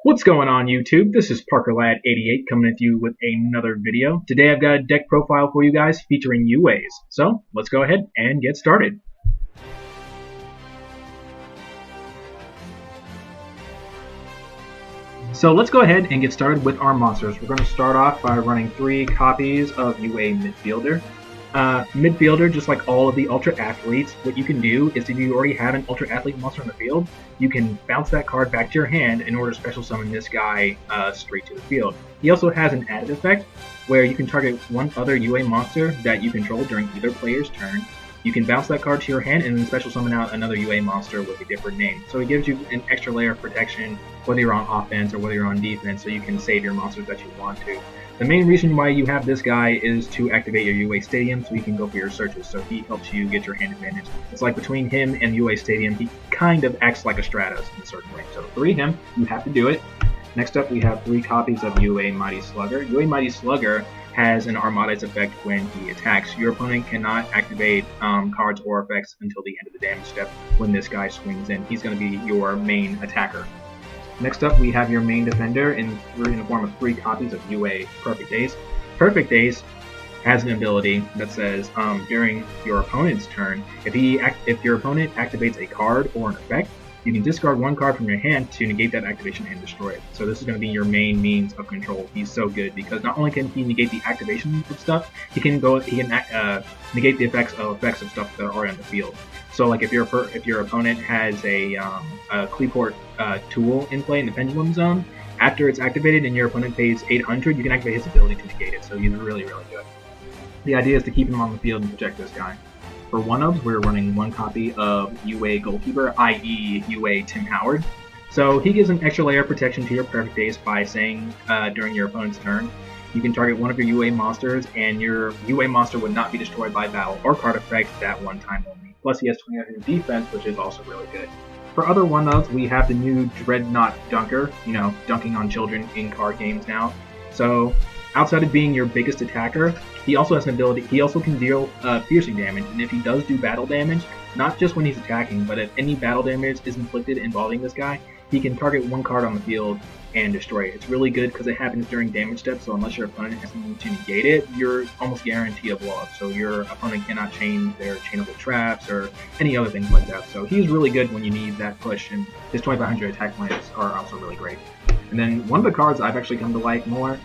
What's going on YouTube? This is ParkerLad88 coming at you with another video. Today I've got a deck profile for you guys featuring UAs. So let's go ahead and get started. So let's go ahead and get started with our monsters. We're going to start off by running 3 copies of UA Midfielder. Midfielder, just like all of the Ultra Athletes, what you can do is if you already have an Ultra Athlete monster on the field, you can bounce that card back to your hand in order to special summon this guy straight to the field. He also has an added effect where you can target one other UA monster that you control during either player's turn. You can bounce that card to your hand and then special summon out another UA monster with a different name. So it gives you an extra layer of protection whether you're on offense or whether you're on defense, so you can save your monsters that you want to. The main reason why you have this guy is to activate your UA Stadium so you can go for your searches, so he helps you get your hand advantage. It's like between him and UA Stadium, he kind of acts like a Stratos in a certain way. So 3 him, you have to do it. Next up we have 3 copies of UA Mighty Slugger. UA Mighty Slugger has an Armada's effect when he attacks. Your opponent cannot activate cards or effects until the end of the damage step when this guy swings in. He's going to be your main attacker. Next up, we have your main defender in the form of 3 copies of UA Perfect Ace. Perfect Ace has an ability that says during your opponent's turn, if your opponent activates a card or an effect, you can discard 1 card from your hand to negate that activation and destroy it. So this is going to be your main means of control. He's so good because not only can he negate the activation of stuff, he can negate the effects of stuff that are already on the field. So like if your opponent has a Cleaport tool in play in the Pendulum Zone, after it's activated and your opponent pays 800, you can activate his ability to negate it. So he's really good. The idea is to keep him on the field and protect this guy. For 1-ofs, we're running 1 copy of UA Goalkeeper, i.e. UA Tim Howard. So he gives an extra layer of protection to your Perfect Ace by saying during your opponent's turn, you can target one of your UA monsters and your UA monster would not be destroyed by battle or card effect that one time only. Plus he has 2900 defense, which is also really good. For other 1-ofs, we have the new Dreadnought Dunker, dunking on children in card games now. So outside of being your biggest attacker, he also has an ability, he also can deal piercing damage, and if he does do battle damage, not just when he's attacking, but if any battle damage is inflicted involving this guy, he can target 1 card on the field and destroy it. It's really good because it happens during damage steps, so unless your opponent has something to negate it, you're almost guaranteed a blow up. So your opponent cannot chain their chainable traps or any other things like that. So he's really good when you need that push, and his 2500 attack points are also really great. And then one of the cards I've actually come to like more,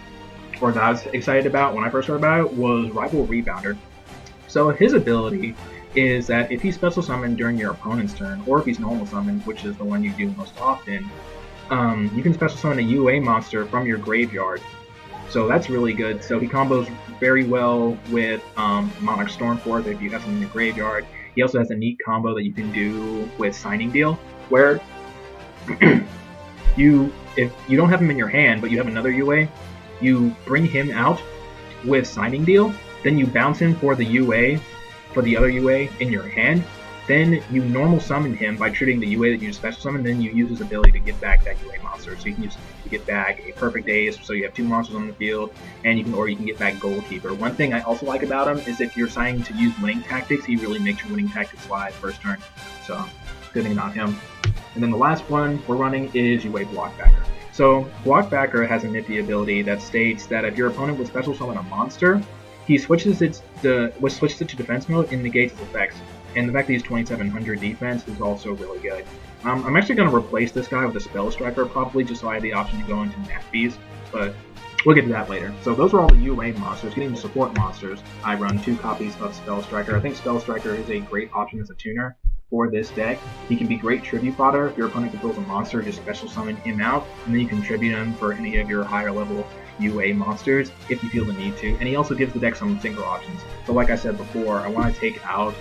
or that I was excited about when I first heard about it, was Rival Rebounder. So his ability is that if he's special summoned during your opponent's turn, or if he's normal summoned, which is the one you do most often, you can special summon a UA monster from your graveyard. So that's really good. So he combos very well with Monarch Stormforth if you have something in your graveyard. He also has a neat combo that you can do with Signing Deal, where if you don't have him in your hand, but you have another UA, you bring him out with Signing Deal, then you bounce him for the UA, for the other UA in your hand, then you normal summon him by treating the UA that you special summon, then you use his ability to get back that UA monster. So you can use it to get back a Perfect Ace, so you have 2 monsters on the field, and you can get back Goalkeeper. One thing I also like about him is if you're deciding to use winning tactics, he really makes your winning tactics fly first turn. So good thing about him. And then the last one we're running is UA Blockbacker. So Blockbacker has a nifty ability that states that if your opponent would special summon a monster, he switches it to defense mode and negates its effects. And the fact that he's 2700 defense is also really good. I'm actually going to replace this guy with a Spell Striker probably, just so I have the option to go into Nat Bees, but we'll get to that later. So those are all the UA monsters. Getting to support monsters, I run 2 copies of Spell Striker. I think Spell Striker is a great option as a tuner for this deck. He can be great tribute fodder. If your opponent controls a monster, just special summon him out, and then you can tribute him for any of your higher level UA monsters if you feel the need to. And he also gives the deck some synchro options. So like I said before, I want to take out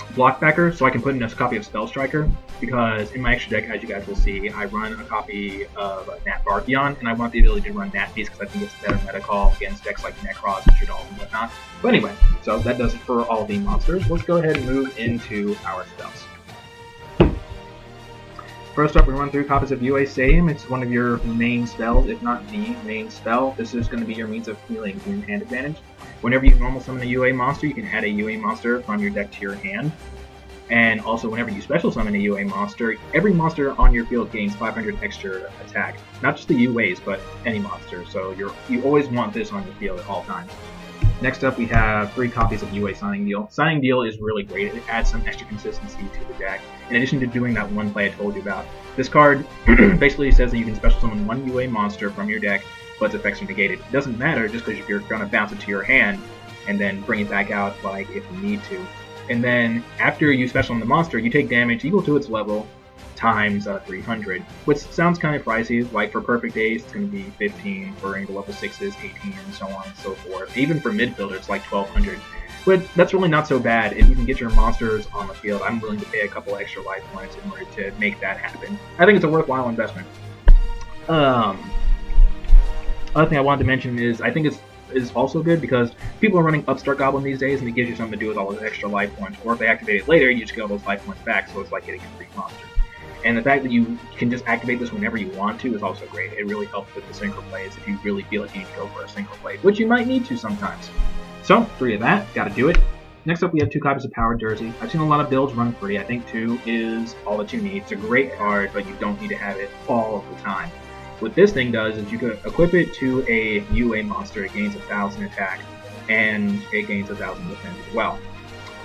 Blockbacker so I can put in a copy of Spell Striker, because in my extra deck, as you guys will see, I run a copy of Nat Barthion, and I want the ability to run Nat Beast because I think it's better meta call against decks like Necros and Shaddoll and whatnot. But anyway, so that does it for all the monsters. Let's go ahead and move into our spells. First up, we run 3 copies of UA Stadium. It's one of your main spells, if not the main spell. This is going to be your means of healing and hand advantage. Whenever you normal summon a UA monster, you can add a UA monster from your deck to your hand. And also, whenever you special summon a UA monster, every monster on your field gains 500 extra attack. Not just the UAs, but any monster. So you always want this on your field at all times. Next up, we have 3 copies of UA Signing Deal. Signing Deal is really great. It adds some extra consistency to the deck, in addition to doing that one play I told you about. This card basically says that you can special summon one UA monster from your deck, but its effects are negated. It doesn't matter just because you're going to bounce it to your hand and then bring it back out like if you need to. And then after you special summon the monster, you take damage equal to its level times 300, which sounds kind of pricey. Like for Perfect Ace, it's going to be 15, for Rainbow level 6s, 18, and so on and so forth. Even for midfielder, it's like 1200. But that's really not so bad. If you can get your monsters on the field, I'm willing to pay a couple extra life points in order to make that happen. I think it's a worthwhile investment. Other thing I wanted to mention is I think is also good because people are running Upstart Goblin these days, and it gives you something to do with all those extra life points. Or if they activate it later, you just get all those life points back, so it's like getting a free monster. And the fact that you can just activate this whenever you want to is also great. It really helps with the synchro plays if you really feel like you need to go for a synchro play, which you might need to sometimes. So, 3 of that, gotta do it. Next up, we have 2 copies of Power Jersey. I've seen a lot of builds run 3. I think 2 is all that you need. It's a great card, but you don't need to have it all of the time. What this thing does is you can equip it to a UA monster. It gains 1000 attack, and it gains 1000 defense as well.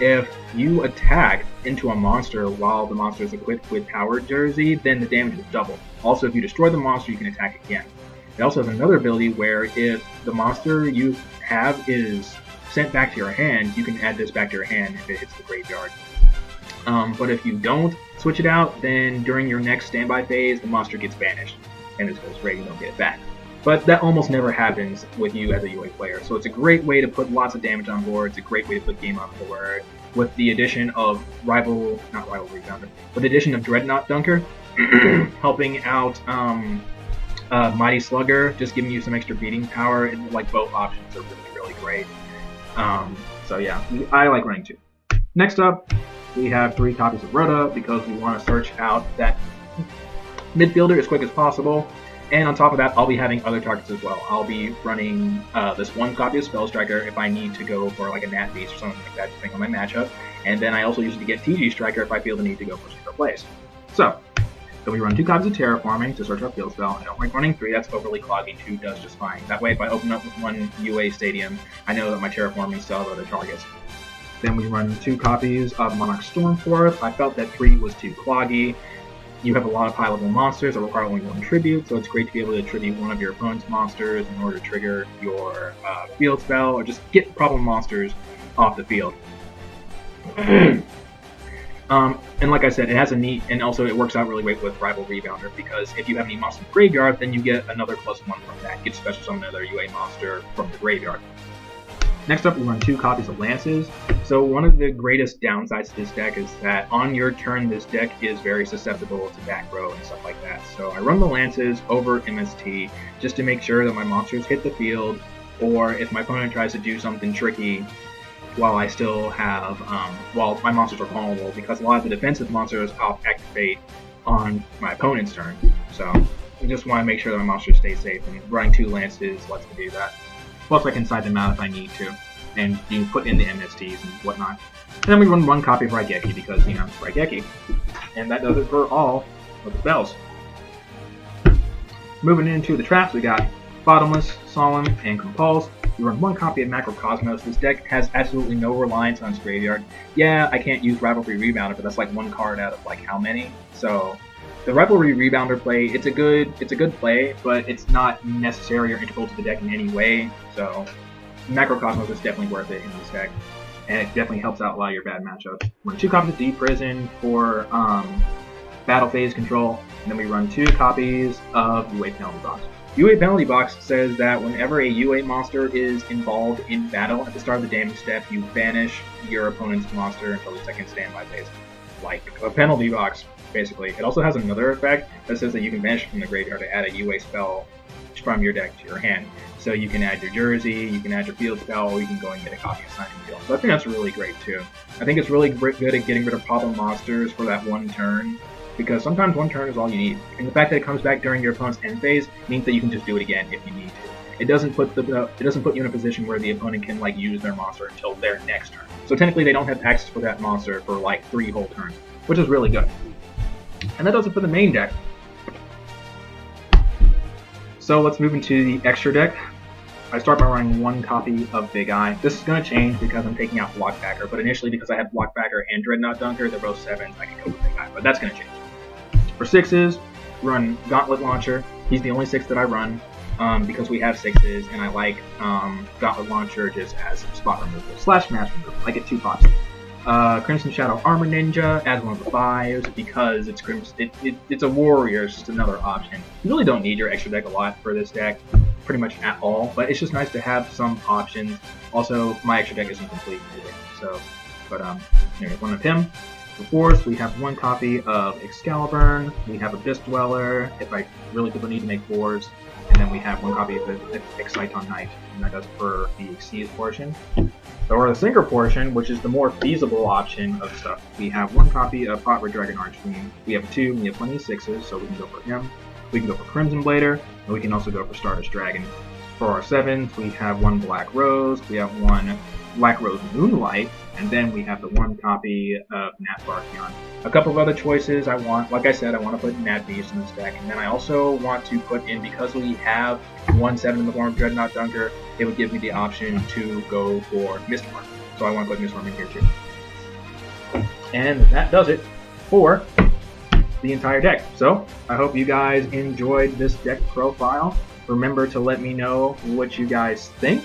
If you attack into a monster while the monster is equipped with Power Jersey, then the damage is doubled. Also, if you destroy the monster, you can attack again. It also has another ability where if the monster you have is sent back to your hand, you can add this back to your hand if it hits the graveyard. But if you don't switch it out, then during your next standby phase, the monster gets banished, and this goes away, you don't get it back. But that almost never happens with you as a UA player, so it's a great way to put lots of damage on board. It's a great way to put game on board. With the addition of with the addition of Dreadnought Dunker, helping out Mighty Slugger, just giving you some extra beating power, and like both options are really, really great. So yeah, I like running 2. Next up, we have 3 copies of Rhoda because we want to search out that midfielder as quick as possible. And on top of that, I'll be having other targets as well. I'll be running this 1 copy of Spell Striker if I need to go for like a Nat Beast or something like that, depending on my matchup. And then I also usually get TG Striker if I feel the need to go for super plays. So we run 2 copies of Terraforming to search our field spell. I don't like running 3, that's overly cloggy. 2 does just fine. That way, if I open up with 1 UA Stadium, I know that my Terraforming still have other targets. Then we run 2 copies of Monarch Stormforth. I felt that 3 was too cloggy. You have a lot of high-level monsters that require only 1 tribute, so it's great to be able to tribute one of your opponent's monsters in order to trigger your field spell, or just get problem monsters off the field. And like I said, it has a neat, and also it works out really great with Rival Rebounder, because if you have any monster in the graveyard, then you get another +1 from that. You get to special summon another UA monster from the graveyard. Next up, we run 2 copies of Lances. So one of the greatest downsides to this deck is that on your turn, this deck is very susceptible to back row and stuff like that. So I run the Lances over MST just to make sure that my monsters hit the field, or if my opponent tries to do something tricky while I still have, while my monsters are vulnerable, because a lot of the defensive monsters I'll activate on my opponent's turn. So I just want to make sure that my monsters stay safe, and running 2 Lances lets me do that. Plus, I can side them out if I need to, and you can put in the MSTs and whatnot. And then we run 1 copy of Raigeki because, you know, it's Raigeki. And that does it for all of the spells. Moving into the traps, we got Bottomless, Solemn, and Compulse. We run 1 copy of Macrocosmos. This deck has absolutely no reliance on its graveyard. Yeah, I can't use Rivalry Rebounder, but that's like 1 card out of like how many? So the Rivalry Rebounder play, it's a good play, but it's not necessary or integral to the deck in any way. So Macrocosmos is definitely worth it in this deck, and it definitely helps out a lot of your bad matchups. Run 2 copies of Deep Prison for battle phase control, and then we run 2 copies of UA Penalty Box. UA Penalty Box says that whenever a UA monster is involved in battle at the start of the damage step, you banish your opponent's monster until the second standby phase. Like a penalty box, basically. It also has another effect that says that you can banish from the graveyard to add a UA spell from your deck to your hand. So you can add your Jersey, you can add your field spell, or you can go and get a copy of Signing Deal. So I think that's really great too. I think it's really good at getting rid of problem monsters for that 1 turn, because sometimes 1 turn is all you need. And the fact that it comes back during your opponent's end phase means that you can just do it again if you need to. it doesn't put you in a position where the opponent can like use their monster until their next turn. So technically they don't have access for that monster for like 3 whole turns, which is really good. And that does it for the main deck. So let's move into the extra deck. I start by running 1 copy of Big Eye. This is going to change because I'm taking out Blockbacker, but initially because I have Blockbacker and Dreadnought Dunker, they're both 7s, I can go with Big Eye, but that's going to change. For 6s, run Gauntlet Launcher. He's the only 6 that I run because we have 6s, and I like Gauntlet Launcher just as spot removal / mass removal. I get 2 pops. Crimson Shadow Armor Ninja as one of the 5s because it's it's a warrior, it's just another option. You really don't need your extra deck a lot for this deck, pretty much at all, but it's just nice to have some options. Also, my extra deck isn't complete either, so, but there's one of him. For 4s, we have 1 copy of Excalibur, we have Abyss Dweller, if I really need to make 4s, and then we have 1 copy of Exciton Knight, and that does for the Exceed portion. So for the Sinker portion, which is the more feasible option of stuff, we have 1 copy of Hot Red Dragon Archfiend, we have 2, we have plenty of 6s, so we can go for him. We can go for Crimson Blader, and we can also go for Stardust Dragon. For our 7s, we have 1 Black Rose, we have 1 Black Rose Moonlight, and then we have the 1 copy of Nat Barkion. A couple of other choices I want, like I said, I want to put Nat Beast in this deck, and then I also want to put in, because we have 1 7 in the form of Dreadnought Dunker, it would give me the option to go for Mistworm. So I want to put Mistworm in here too. And that does it for the entire deck. So I hope you guys enjoyed this deck profile. Remember to let me know what you guys think,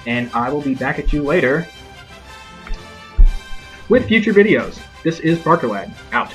and I will be back at you later with future videos. This is ParkerLad, out.